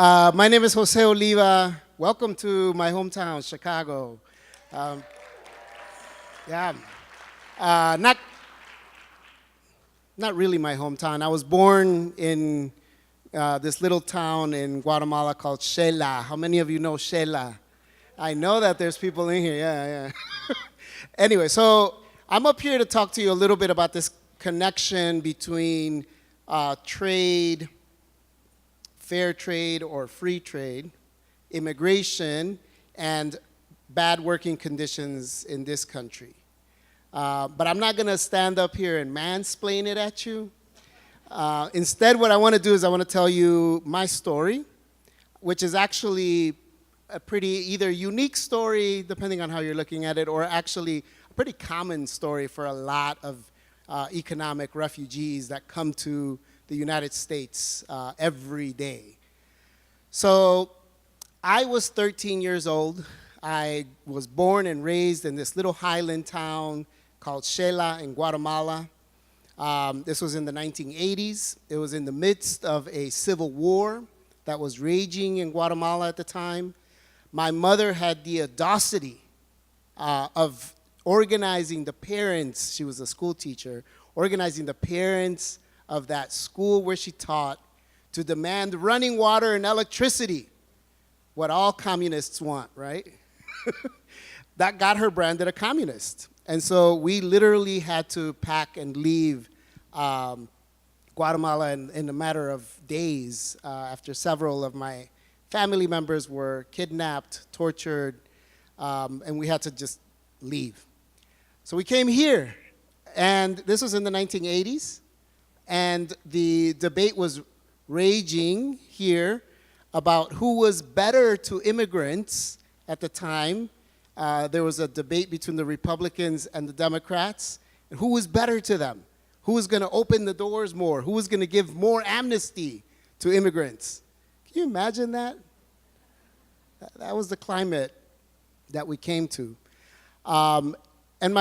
My name is Jose Oliva. Welcome to my hometown, Chicago. Um, yeah, not really my hometown. I was born in this little town in Guatemala called Xela. How many of you know Xela? I know that there's people in here. Yeah. Anyway, so I'm up here to talk to you a little bit about this connection between trade, fair trade or free trade, immigration, and bad working conditions in this country. But I'm not going to stand up here and mansplain it at you. Instead, what I want to do is I want to tell you my story, which is actually a pretty either unique story, depending on how you're looking at it, or actually a pretty common story for a lot of economic refugees that come to the United States every day. So I was 13 years old. I was born and raised in this little highland town called Xela in Guatemala. This was in the 1980s. It was in the midst of a civil war that was raging in Guatemala at the time. My mother had the audacity of organizing the parents, she was a school teacher, organizing the parents of that school where she taught to demand running water and electricity, what all communists want, right? That got her branded a communist. And so we literally had to pack and leave Guatemala in a matter of days after several of my family members were kidnapped, tortured, and we had to just leave. So we came here, and this was in the 1980s, and the debate was raging here about who was better to immigrants at the time. There was a debate between the Republicans and the Democrats, and who was better to them? Who was going to open the doors more? Who was going to give more amnesty to immigrants? Can you imagine that? That was the climate that we came to. And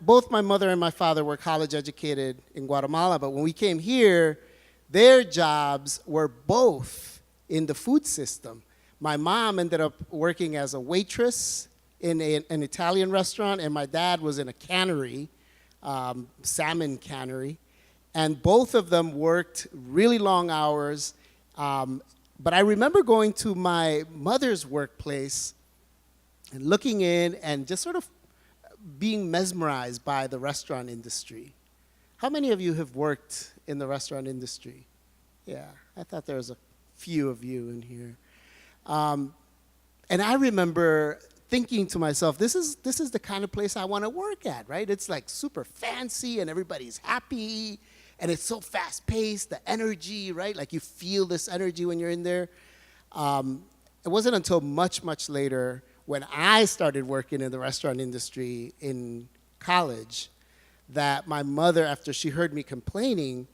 both my mother and my father were college educated in Guatemala, but when we came here, their jobs were both in the food system. My mom ended up working as a waitress in an Italian restaurant, and my dad was in a cannery, salmon cannery, and both of them worked really long hours. But I remember going to my mother's workplace and looking in and just sort of being mesmerized by the restaurant industry. How many of you have worked in the restaurant industry? Yeah, I thought there was a few of you in here. And I remember thinking to myself, this is the kind of place I want to work at, right? It's like super fancy and everybody's happy and it's so fast paced, the energy, right? Like you feel this energy when you're in there. It wasn't until much, much later when I started working in the restaurant industry in college that my mother, after she heard me complaining,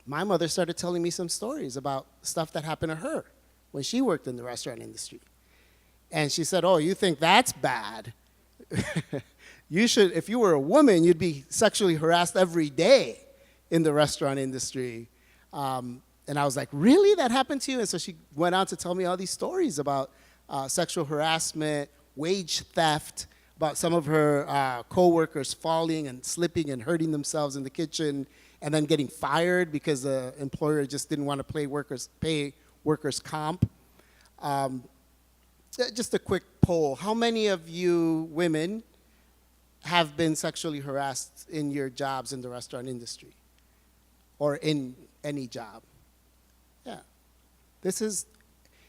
my mother started telling me some stories about stuff that happened to her when she worked in the restaurant industry. And she said, oh, you think that's bad? You should, if you were a woman, you'd be sexually harassed every day in the restaurant industry. And I was like, really? That happened to you? And so she went on to tell me all these stories about sexual harassment, wage theft, about some of her co-workers falling and slipping and hurting themselves in the kitchen and then getting fired because the employer just didn't want to pay workers comp. Just a quick poll. How many of you women have been sexually harassed in your jobs in the restaurant industry or in any job? Yeah. This is,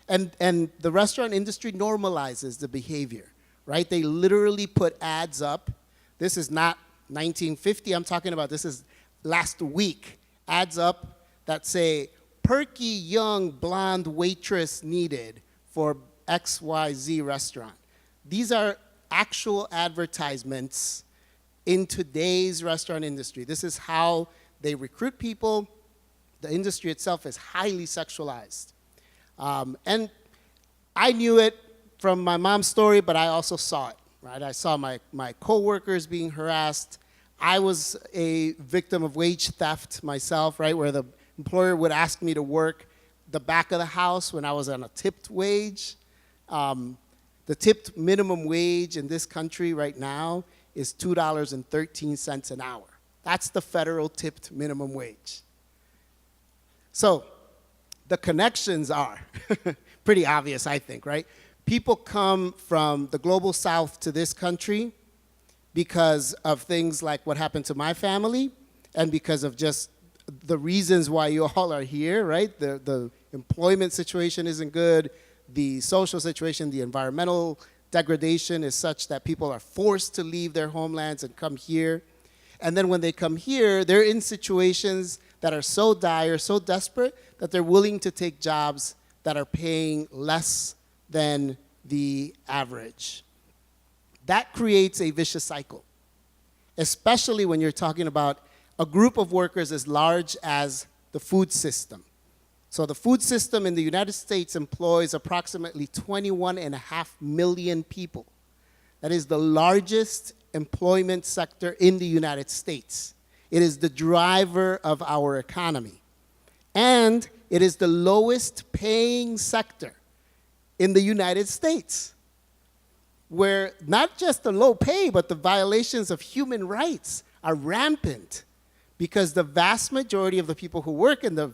and the restaurant industry normalizes the behavior, right? They literally put ads up. This is not 1950 I'm talking about. This is last week. Ads up that say, perky young blonde waitress needed for XYZ restaurant. These are actual advertisements in today's restaurant industry. This is how they recruit people. The industry itself is highly sexualized. And I knew it from my mom's story, but I also saw it, right? I saw my coworkers being harassed. I was a victim of wage theft myself, right, where the employer would ask me to work the back of the house when I was on a tipped wage. The tipped minimum wage in this country right now is $2.13 an hour. That's the federal tipped minimum wage. So the connections are pretty obvious, I think, right? People come from the global south to this country because of things like what happened to my family and because of just the reasons why you all are here, right? The employment situation isn't good. The social situation, the environmental degradation is such that people are forced to leave their homelands and come here. And then when they come here, they're in situations that are so dire, so desperate, that they're willing to take jobs that are paying less than the average. That creates a vicious cycle, especially when you're talking about a group of workers as large as the food system. So the food system in the United States employs approximately 21.5 million people. That is the largest employment sector in the United States. It is the driver of our economy. And it is the lowest paying sector in the United States, where not just the low pay, but the violations of human rights are rampant because the vast majority of the people who work in the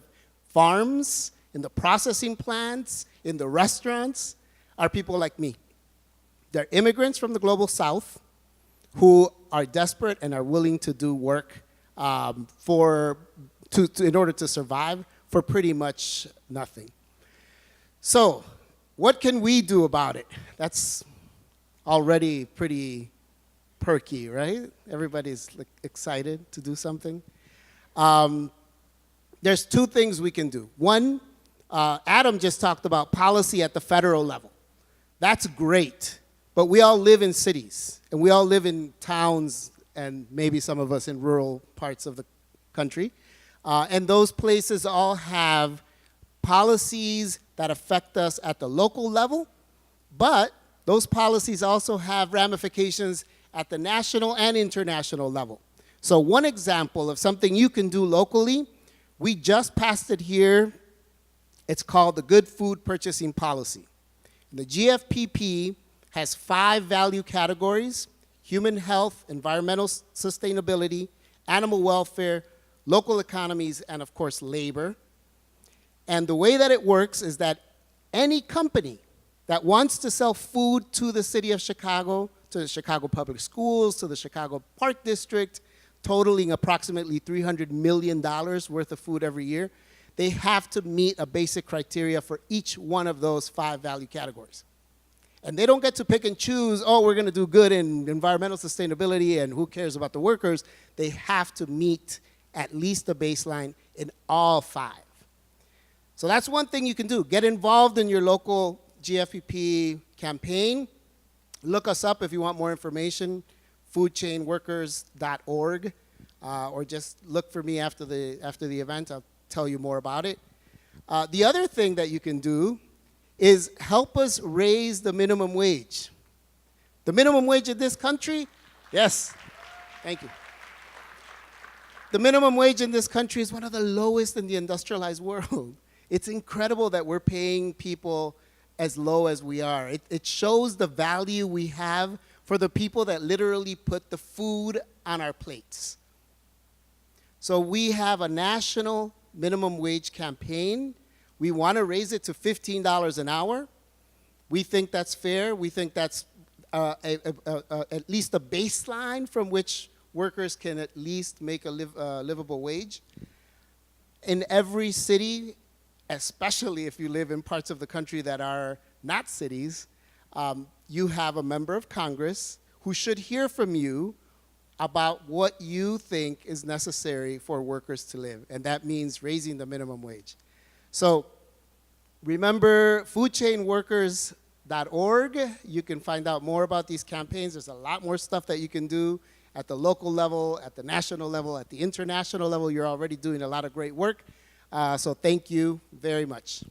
farms, in the processing plants, in the restaurants, are people like me. They're immigrants from the global south who are desperate and are willing to do work in order to survive for pretty much nothing. So, what can we do about it? That's already pretty perky, right? Everybody's excited to do something. There's two things we can do. One, Adam just talked about policy at the federal level. That's great, but we all live in cities, and we all live in towns, and maybe some of us in rural parts of the country. And those places all have policies that affect us at the local level, but those policies also have ramifications at the national and international level. So one example of something you can do locally, we just passed it here. It's called the Good Food Purchasing Policy. The GFPP has 5 value categories: human health, environmental sustainability, animal welfare, local economies, and of course, labor. And the way that it works is that any company that wants to sell food to the city of Chicago, to the Chicago Public Schools, to the Chicago Park District, totaling approximately $300 million worth of food every year, they have to meet a basic criteria for each one of those 5 value categories. And they don't get to pick and choose, oh, we're going to do good in environmental sustainability and who cares about the workers. They have to meet at least a baseline in all 5. So that's one thing you can do. Get involved in your local GFPP campaign. Look us up if you want more information, foodchainworkers.org, or just look for me after the event. I'll tell you more about it. The other thing that you can do is help us raise the minimum wage. The minimum wage in this country, yes, thank you. The minimum wage in this country is one of the lowest in the industrialized world. It's incredible that we're paying people as low as we are. It shows the value we have for the people that literally put the food on our plates. So we have a national minimum wage campaign. We want to raise it to $15 an hour. We think that's fair. We think that's at least a baseline from which workers can at least make a livable wage. In every city, especially if you live in parts of the country that are not cities, you have a member of Congress who should hear from you about what you think is necessary for workers to live, and that means raising the minimum wage. So remember foodchainworkers.org. You can find out more about these campaigns. There's a lot more stuff that you can do at the local level, at the national level, at the international level. You're already doing a lot of great work. So thank you very much.